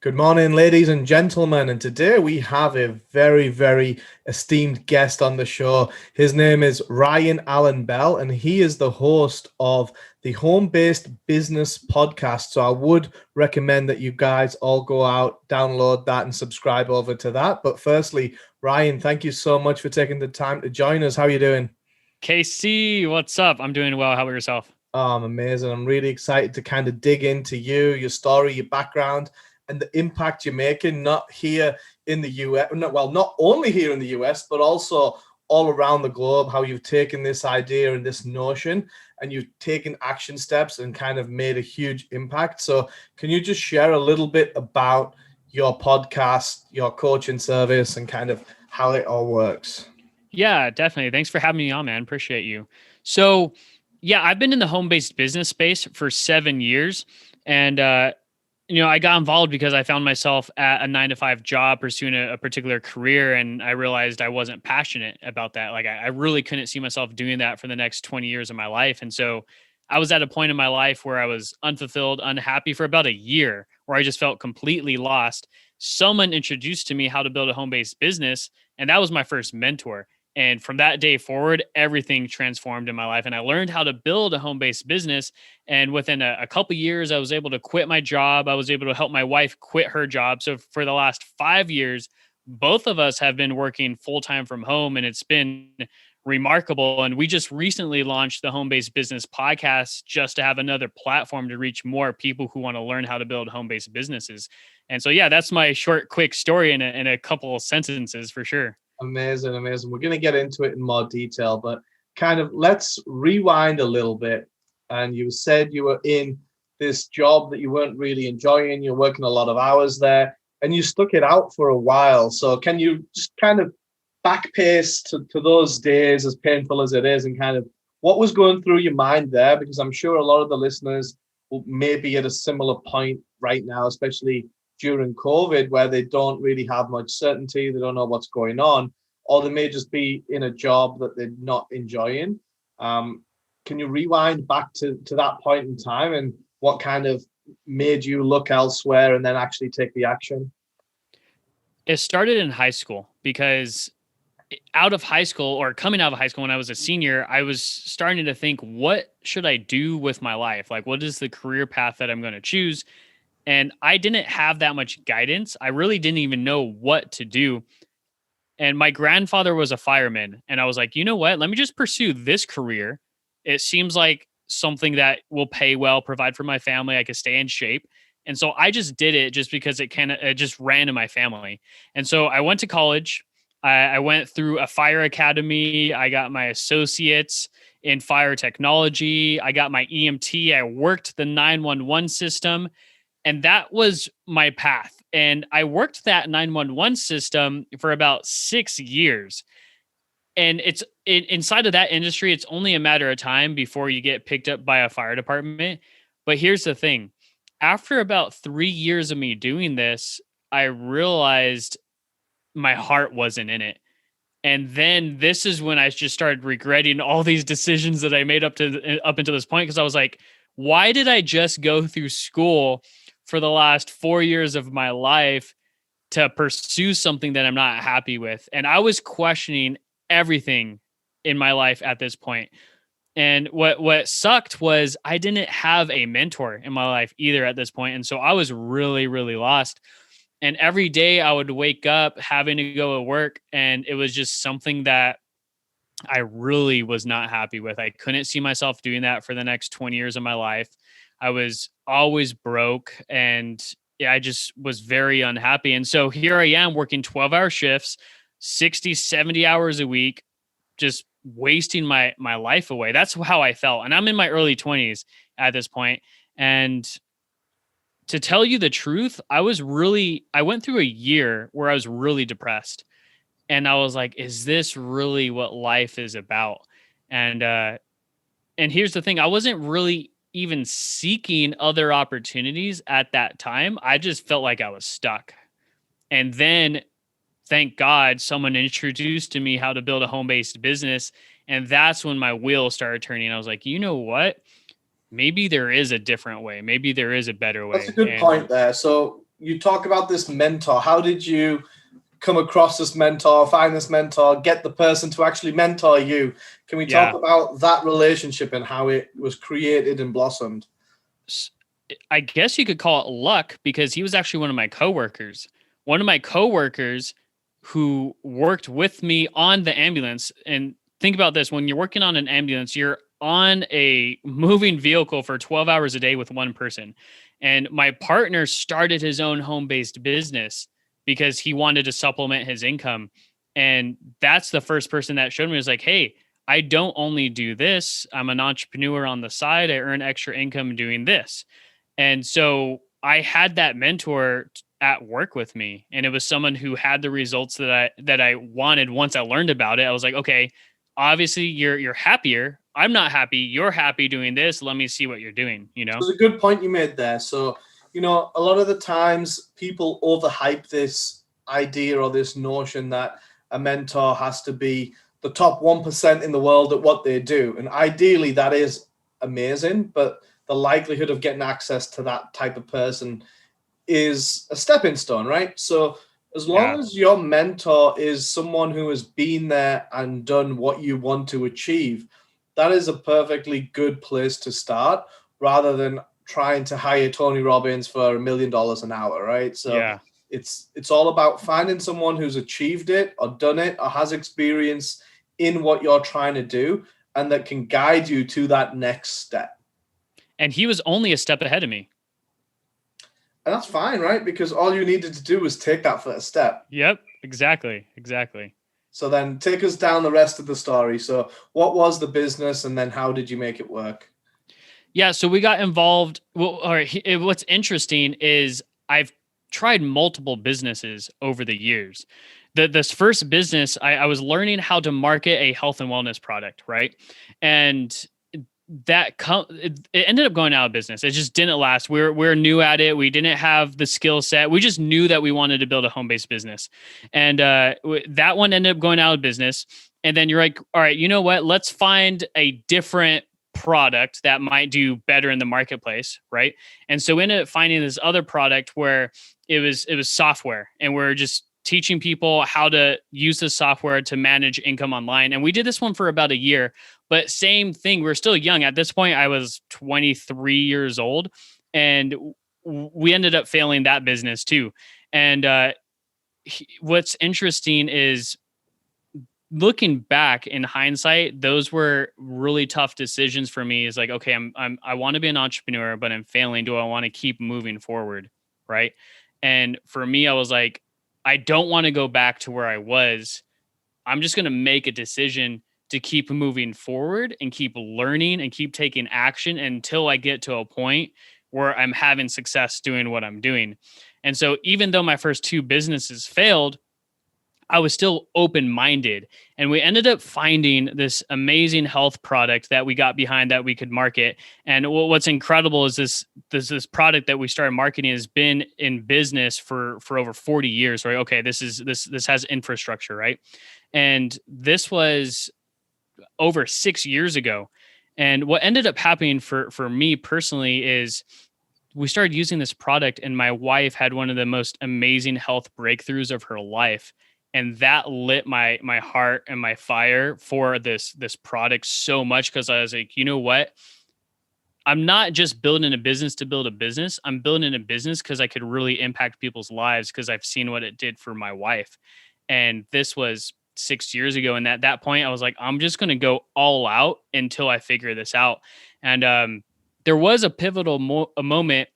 Good morning, ladies and gentlemen. And today we have a very esteemed guest on the show. His name is Ryan Allen Bell, and he is the host of the Home Based Business Podcast. So I would recommend that you guys all go out, download that, and subscribe over to that. But firstly, Ryan, thank you so much for taking the time to join us. How are you doing? KC, what's up? I'm doing well. How about yourself? Oh, I'm amazing. I'm really excited to kind of dig into you, your story, your background, and the impact you're making, not here in the US, not only here in the US, but also all around the globe, how you've taken this idea and this notion and you've taken action steps and kind of made a huge impact. So can you just share a little bit about your podcast, your coaching service, and kind of how it all works? Yeah, definitely. Thanks for having me on, man. Appreciate you. So, yeah, I've been in the home-based business space for 7 years. And, I got involved because I found myself at a 9 to 5 job pursuing a particular career. And I realized I wasn't passionate about that. Like, I really couldn't see myself doing that for the next 20 years of my life. And so I was at a point in my life where I was unfulfilled, unhappy for about a year, where I just felt completely lost. Someone introduced to me how to build a home-based business, and that was my first mentor. And from that day forward, everything transformed in my life. And I learned how to build a home based business. And within a couple years, I was able to quit my job. I was able to help my wife quit her job. So for the last 5 years, both of us have been working full time from home, and it's been remarkable. And we just recently launched the Home Based Business Podcast just to have another platform to reach more people who want to learn how to build home based businesses. And so, yeah, that's my short, quick story in a couple of sentences for sure. Amazing, amazing. We're going to get into it in more detail, but kind of let's rewind a little bit. And you said you were in this job that you weren't really enjoying. You're working a lot of hours there and you stuck it out for a while. So can you just kind of back pace to those days, as painful as it is, and kind of what was going through your mind there? Because I'm sure a lot of the listeners may be at a similar point right now, especially during COVID, where they don't really have much certainty, they don't know what's going on, or they may just be in a job that they're not enjoying. Can you rewind back to that point in time and what kind of made you look elsewhere and then actually take the action? It started in high school because out of high school or coming out of high school when I was a senior, I was starting to think, what should I do with my life? Like, what is the career path that I'm going to choose? And I didn't have that much guidance. I really didn't even know what to do. And my grandfather was a fireman. And I was like, you know what? Let me just pursue this career. It seems like something that will pay well, provide for my family. I could stay in shape. And so I just did it just because it just ran in my family. And so I went to college. I went through a fire academy. I got my associates in fire technology. I got my EMT. I worked the 911 system. And that was my path. And I worked that 911 system for about 6 years. And inside of that industry, it's only a matter of time before you get picked up by a fire department. But here's the thing. After about 3 years of me doing this, I realized my heart wasn't in it. And then this is when I just started regretting all these decisions that I made up until this point, because I was like, why did I just go through school for the last 4 years of my life to pursue something that I'm not happy with? And I was questioning everything in my life at this point. And what sucked was I didn't have a mentor in my life either at this point. And so I was really lost. And every day I would wake up having to go to work, and it was just something that I really was not happy with. I couldn't see myself doing that for the next 20 years of my life. I was always broke, and yeah, I just was very unhappy. And so here I am working 12-hour shifts, 60, 70 hours a week, just wasting my life away. That's how I felt. And I'm in my early 20s at this point. And to tell you the truth, I went through a year where I was really depressed. And I was like, is this really what life is about? And here's the thing, I wasn't really even seeking other opportunities at that time. I just felt like I was stuck. And then thank God someone introduced to me how to build a home-based business. And that's when my wheels started turning. I was like, you know what? Maybe there is a different way. Maybe there is a better That's a way. good And point there. So you talk about this mentor. How did you come across this mentor, find this mentor, get the person to actually mentor you? Can we talk about that relationship and how it was created and blossomed? I guess you could call it luck, because he was actually one of my coworkers. One of my coworkers who worked with me on the ambulance. And think about this: when you're working on an ambulance, you're on a moving vehicle for 12 hours a day with one person. And my partner started his own home-based business because he wanted to supplement his income. And that's the first person that showed me, was like, hey, I don't only do this. I'm an entrepreneur on the side. I earn extra income doing this. And so I had that mentor at work with me, and it was someone who had the results that I wanted. Once I learned about it, I was like, okay, obviously you're happier. I'm not happy. You're happy doing this. Let me see what you're doing, you know? There's a good point you made there. So, a lot of the times people overhype this idea or this notion that a mentor has to be the top 1% in the world at what they do. And ideally that is amazing, but the likelihood of getting access to that type of person is a stepping stone, right? So as long as your mentor is someone who has been there and done what you want to achieve, that is a perfectly good place to start, rather than trying to hire Tony Robbins for $1 million an hour, right? So it's all about finding someone who's achieved it or done it or has experience in what you're trying to do, and that can guide you to that next step. And he was only a step ahead of me. And that's fine, right? Because all you needed to do was take that first step. Yep, exactly. So then take us down the rest of the story. So what was the business, and then how did you make it work? Yeah, so we got involved. Well, all right, what's interesting is I've tried multiple businesses over the years. This first business, I was learning how to market a health and wellness product, right? And it ended up going out of business. It just didn't last. We're new at it. We didn't have the skill set. We just knew that we wanted to build a home-based business. And that one ended up going out of business. And then you're like, all right, you know what? Let's find a different product that might do better in the marketplace, right? And so we ended up finding this other product where it was software, and we're just teaching people how to use the software to manage income online. And we did this one for about a year, but same thing. We're still young. At this point, I was 23 years old, and we ended up failing that business too. And what's interesting is, looking back in hindsight, those were really tough decisions for me. Is like, okay, I want to be an entrepreneur, but I'm failing. Do I want to keep moving forward? Right. And for me, I was like, I don't want to go back to where I was. I'm just going to make a decision to keep moving forward and keep learning and keep taking action until I get to a point where I'm having success doing what I'm doing. And so even though my first two businesses failed, I was still open-minded, and we ended up finding this amazing health product that we got behind that we could market. And what's incredible is this product that we started marketing has been in business for over 40 years, right? Okay, this has infrastructure, right? And this was over 6 years ago. And what ended up happening for me personally is, we started using this product, and my wife had one of the most amazing health breakthroughs of her life. And that lit my heart and my fire for this product so much, because I was like, you know what? I'm not just building a business to build a business. I'm building a business because I could really impact people's lives, because I've seen what it did for my wife. And this was 6 years ago. And at that point, I was like, I'm just going to go all out until I figure this out. And there was a pivotal moment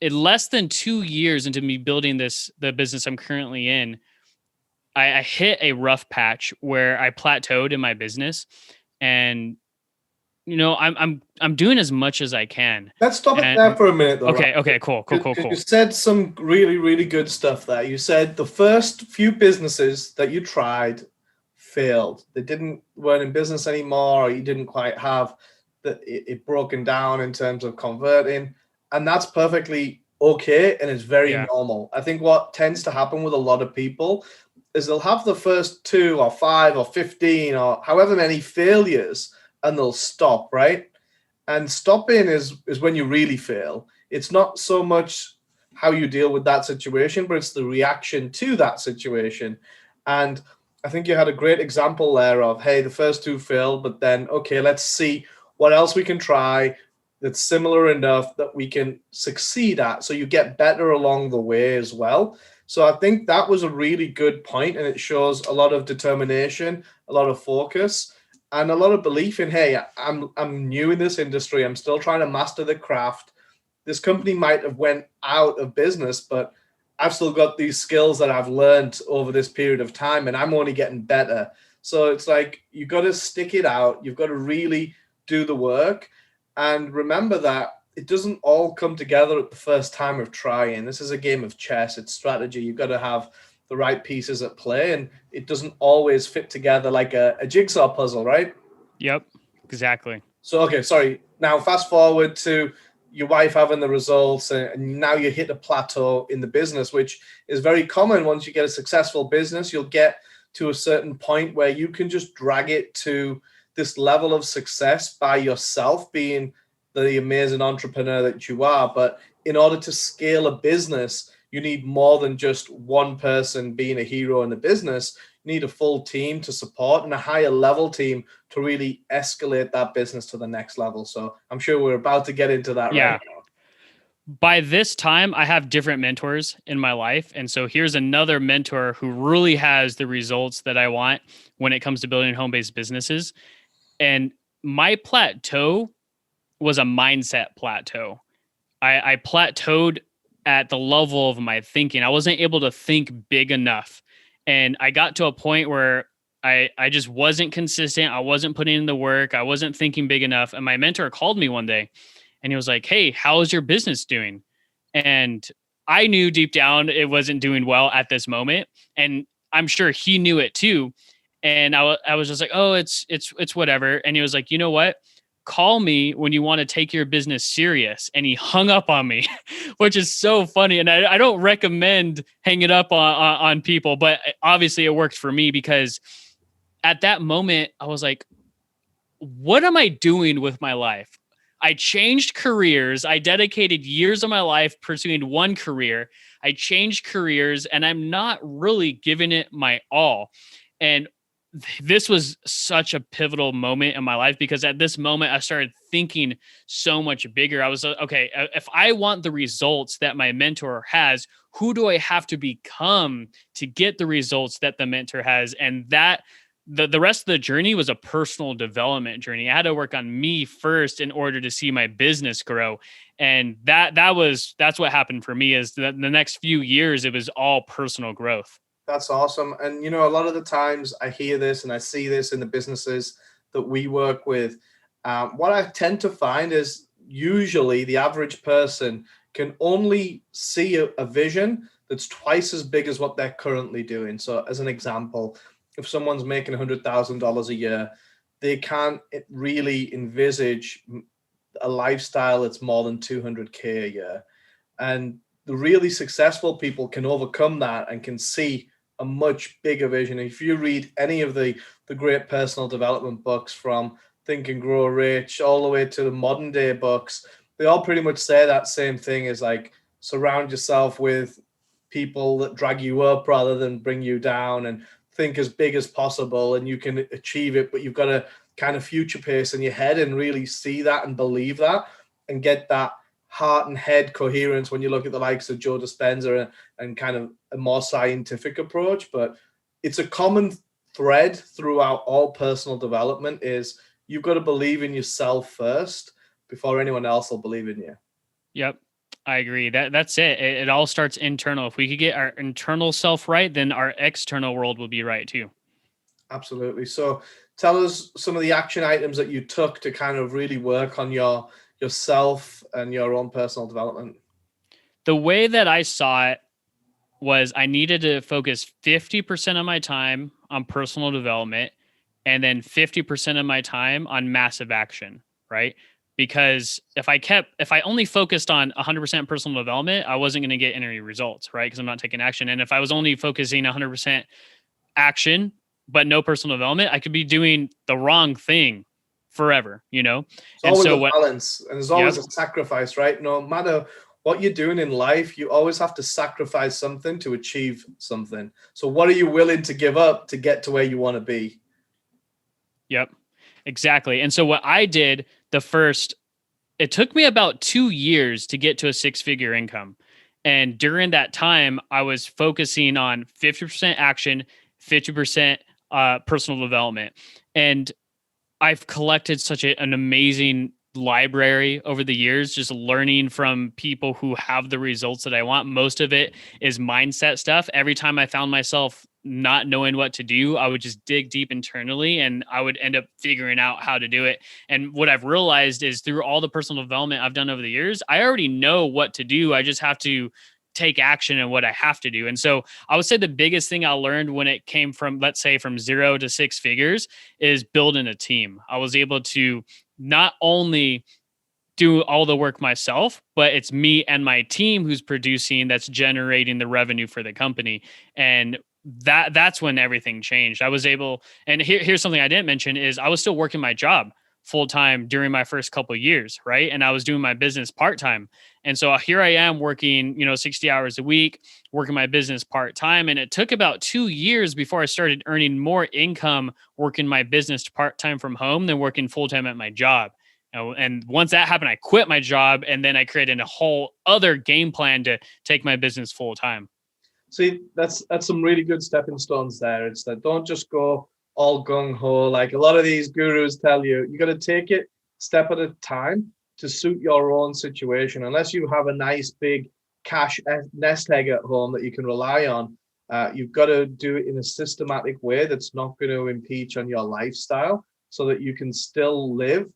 in less than 2 years into me building the business I'm currently in. I hit a rough patch where I plateaued in my business, and I'm doing as much as I can. Let's stop it there for a minute, though. Okay, right? okay, cool. You said some really, really good stuff there. You said the first few businesses that you tried failed. They weren't in business anymore, or you didn't quite have it broken down in terms of converting, and that's perfectly okay, and it's very normal. I think what tends to happen with a lot of people is they'll have the first 2 or 5 or 15 or however many failures, and they'll stop, right? And stopping is when you really fail. It's not so much how you deal with that situation, but it's the reaction to that situation. And I think you had a great example there of, hey, the first two failed, but then, okay, let's see what else we can try that's similar enough that we can succeed at. So you get better along the way as well. So I think that was a really good point, and it shows a lot of determination, a lot of focus, and a lot of belief in, hey, I'm new in this industry. I'm still trying to master the craft. This company might have went out of business, but I've still got these skills that I've learned over this period of time, and I'm only getting better. So it's like you got to stick it out. You've got to really do the work, and remember that it doesn't all come together at the first time of trying. This is a game of chess. It's strategy. You've got to have the right pieces at play, and it doesn't always fit together like a jigsaw puzzle, right? Yep, exactly. So, okay, sorry. Now, fast forward to your wife having the results, and now you hit a plateau in the business, which is very common. Once you get a successful business, you'll get to a certain point where you can just drag it to this level of success by yourself, being the amazing entrepreneur that you are. But in order to scale a business, you need more than just one person being a hero in the business. You need a full team to support and a higher level team to really escalate that business to the next level. So I'm sure we're about to get into that right now. By this time, I have different mentors in my life. And so here's another mentor who really has the results that I want when it comes to building home-based businesses. And my plateau was a mindset plateau. I plateaued at the level of my thinking. I wasn't able to think big enough. And I got to a point where I just wasn't consistent. I wasn't putting in the work. I wasn't thinking big enough. And my mentor called me one day and he was like, "Hey, how is your business doing?" And I knew deep down it wasn't doing well at this moment. And I'm sure he knew it too. And I was just like, "Oh, it's whatever." And he was like, "You know what? Call me when you want to take your business serious." And he hung up on me, which is so funny. And I don't recommend hanging up on people, but obviously it worked for me because at that moment I was like, what am I doing with my life? I changed careers. I dedicated years of my life pursuing one career. I changed careers and I'm not really giving it my all. And this was such a pivotal moment in my life because at this moment I started thinking so much bigger. I was okay, if I want the results that my mentor has, who do I have to become to get the results that the mentor has? And that the rest of the journey was a personal development journey. I had to work on me first in order to see my business grow. And that's what happened for me is the next few years, it was all personal growth. That's awesome. And, you know, a lot of the times I hear this and I see this in the businesses that we work with. What I tend to find is usually the average person can only see a vision that's twice as big as what they're currently doing. So as an example, if someone's making $100,000 a year, they can't really envisage a lifestyle that's more than 200K a year. And the really successful people can overcome that and can see a much bigger vision. If you read any of the great personal development books from Think and Grow Rich all the way to the modern day books, they all pretty much say that same thing is like surround yourself with people that drag you up rather than bring you down, and think as big as possible and you can achieve it, but you've got to kind of future pace in your head and really see that and believe that and get that heart and head coherence when you look at the likes of Joe Dispenza and kind of a more scientific approach. But it's a common thread throughout all personal development is you've got to believe in yourself first before anyone else will believe in you. Yep. I agree. That's it. It all starts internal. If we could get our internal self right, then our external world will be right too. Absolutely. So tell us some of the action items that you took to kind of really work on yourself and your own personal development. The way that I saw it was I needed to focus 50% of my time on personal development and then 50% of my time on massive action, right? Because if I only focused on 100% personal development, I wasn't going to get any results, right? Because I'm not taking action. And if I was only focusing 100% action, but no personal development, I could be doing the wrong thing forever, you know? It's always a balance and there's always a sacrifice, right? No matter what you're doing in life, you always have to sacrifice something to achieve something. So what are you willing to give up to get to where you want to be? Yep, exactly. And so what I did it took me about 2 years to get to a six-figure income. And during that time, I was focusing on 50% action, 50% personal development. And I've collected such an amazing library over the years, just learning from people who have the results that I want. Most of it is mindset stuff. Every time I found myself not knowing what to do, I would just dig deep internally and I would end up figuring out how to do it. And what I've realized is through all the personal development I've done over the years, I already know what to do. I just have to take action in what I have to do. And so I would say the biggest thing I learned when it came from, let's say, from 0 to 6 figures is building a team. I was able to not only do all the work myself, but it's me and my team who's producing, that's generating the revenue for the company. And that's when everything changed. I was able, and here's something I didn't mention is I was still working my job full time during my first couple of years, right? And I was doing my business part time. And so here I am working, 60 hours a week, working my business part time. And it took about 2 years before I started earning more income working my business part time from home than working full time at my job. And once that happened, I quit my job and then I created a whole other game plan to take my business full time. See, that's some really good stepping stones there. It's that don't just go all gung-ho. Like a lot of these gurus tell you, you got to take it step at a time to suit your own situation. Unless you have a nice big cash nest egg at home that you can rely on, you've got to do it in a systematic way that's not going to impinge on your lifestyle so that you can still live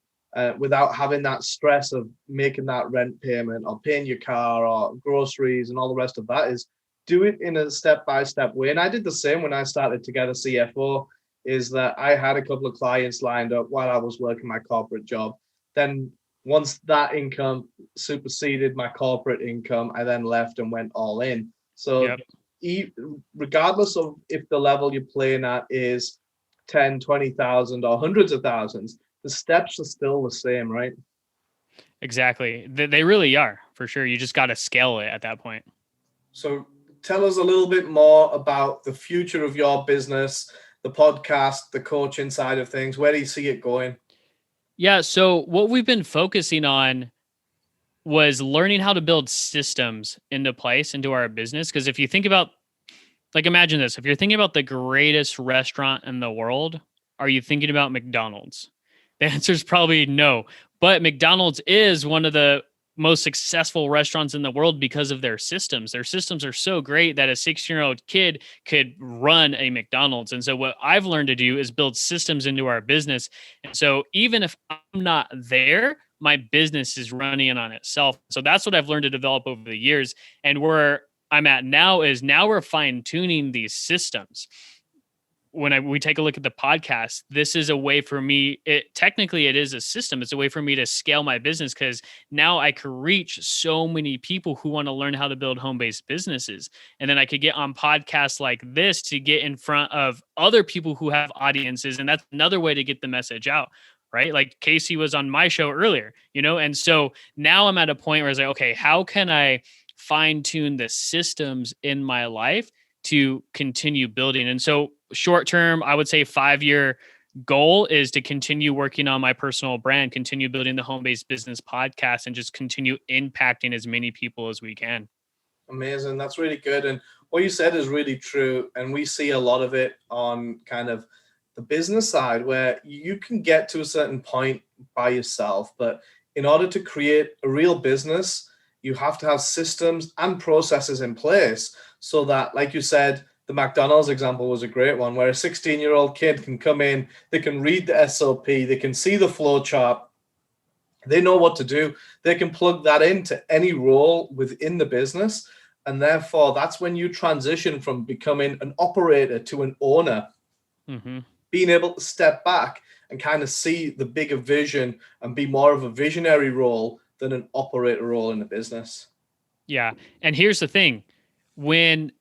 without having that stress of making that rent payment or paying your car or groceries and all the rest of that. Is do it in a step-by-step way. And I did the same when I started Together CFO, is that I had a couple of clients lined up while I was working my corporate job. Then once that income superseded my corporate income, I then left and went all in. So regardless of if the level you're playing at is 10, 20,000 or hundreds of thousands, the steps are still the same, right? Exactly. They really are, for sure. You just got to scale it at that point. So tell us a little bit more about the future of your business, the podcast, the coaching side of things. Where do you see it going? Yeah. So what we've been focusing on was learning how to build systems into place into our business. Because if you think about, like, imagine this, if you're thinking about the greatest restaurant in the world, are you thinking about McDonald's? The answer is probably no. But McDonald's is one of the most successful restaurants in the world because of their systems. Their systems are so great that a 16-year-old kid could run a McDonald's. And so what I've learned to do is build systems into our business. And so even if I'm not there, my business is running on itself. So that's what I've learned to develop over the years. And where I'm at now is now we're fine tuning these systems. When we take a look at the podcast, this is a way for me. Technically it is a system. It's a way for me to scale my business because now I can reach so many people who want to learn how to build home-based businesses. And then I could get on podcasts like this to get in front of other people who have audiences. And that's another way to get the message out, right? Like Casey was on my show earlier, and so now I'm at a point where I was like, okay, how can I fine tune the systems in my life to continue building? And so short term, I would say 5-year goal is to continue working on my personal brand, continue building the home-based business podcast, and just continue impacting as many people as we can. Amazing. That's really good. And what you said is really true. And we see a lot of it on kind of the business side where you can get to a certain point by yourself. But in order to create a real business, you have to have systems and processes in place so that, like you said, the McDonald's example was a great one where a 16-year-old kid can come in, they can read the SOP, they can see the flow chart, they know what to do, they can plug that into any role within the business. And therefore, that's when you transition from becoming an operator to an owner, being able to step back and kind of see the bigger vision and be more of a visionary role than an operator role in the business. Yeah. And here's the thing. When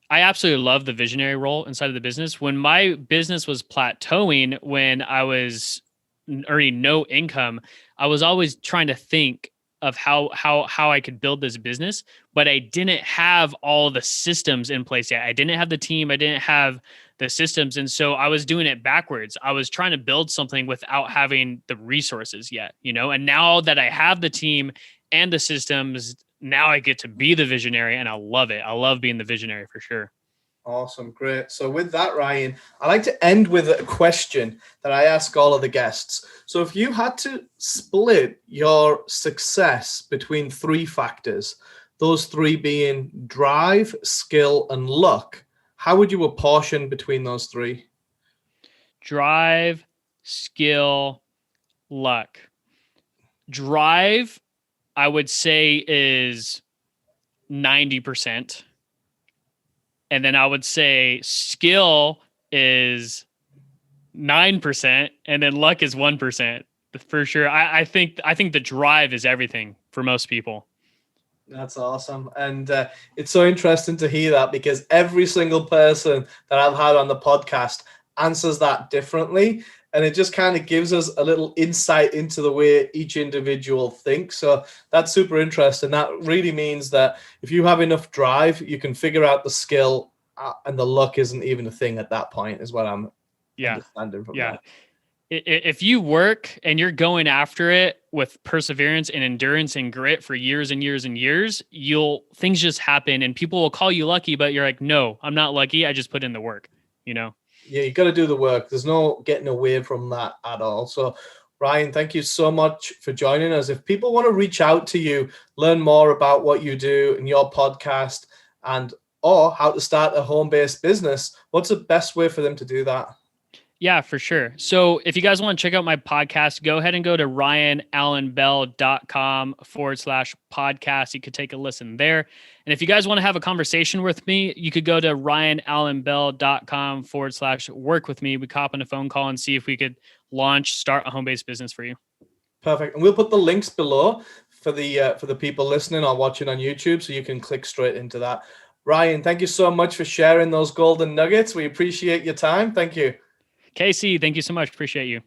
I absolutely love the visionary role inside of the business. When my business was plateauing, when I was earning no income, I was always trying to think, of how I could build this business, but I didn't have all the systems in place yet. I didn't have the team, I didn't have the systems, and so I was doing it backwards. I was trying to build something without having the resources yet, And now that I have the team and the systems, now I get to be the visionary, and I love it. I love being the visionary for sure. Awesome. Great. So with that, Ryan, I like to end with a question that I ask all of the guests. So if you had to split your success between 3 factors, those 3 being drive, skill, and luck, how would you apportion between those 3? Drive, skill, luck. Drive, I would say, is 90%. And then I would say skill is 9%, and then luck is 1%. For sure. I think the drive is everything for most people. That's awesome. And it's so interesting to hear that, because every single person that I've had on the podcast answers that differently. And it just kind of gives us a little insight into the way each individual thinks. So that's super interesting. That really means that if you have enough drive, you can figure out the skill, and the luck isn't even a thing at that point, is what I'm understanding from that. If you work and you're going after it with perseverance and endurance and grit for years and years and years, things just happen, and people will call you lucky, but you're like, no, I'm not lucky. I just put in the work, Yeah, you got to do the work. There's no getting away from that at all. So, Ryan, thank you so much for joining us. If people want to reach out to you, learn more about what you do in your podcast, or how to start a home-based business, what's the best way for them to do that? Yeah, for sure. So if you guys want to check out my podcast, go ahead and go to ryanallenbell.com/podcast. You could take a listen there. And if you guys want to have a conversation with me, you could go to ryanallenbell.com/work with me. We cop on a phone call and see if we could start a home-based business for you. Perfect. And we'll put the links below for the people listening or watching on YouTube, so you can click straight into that. Ryan, thank you so much for sharing those golden nuggets. We appreciate your time. Thank you. Casey, thank you so much. Appreciate you.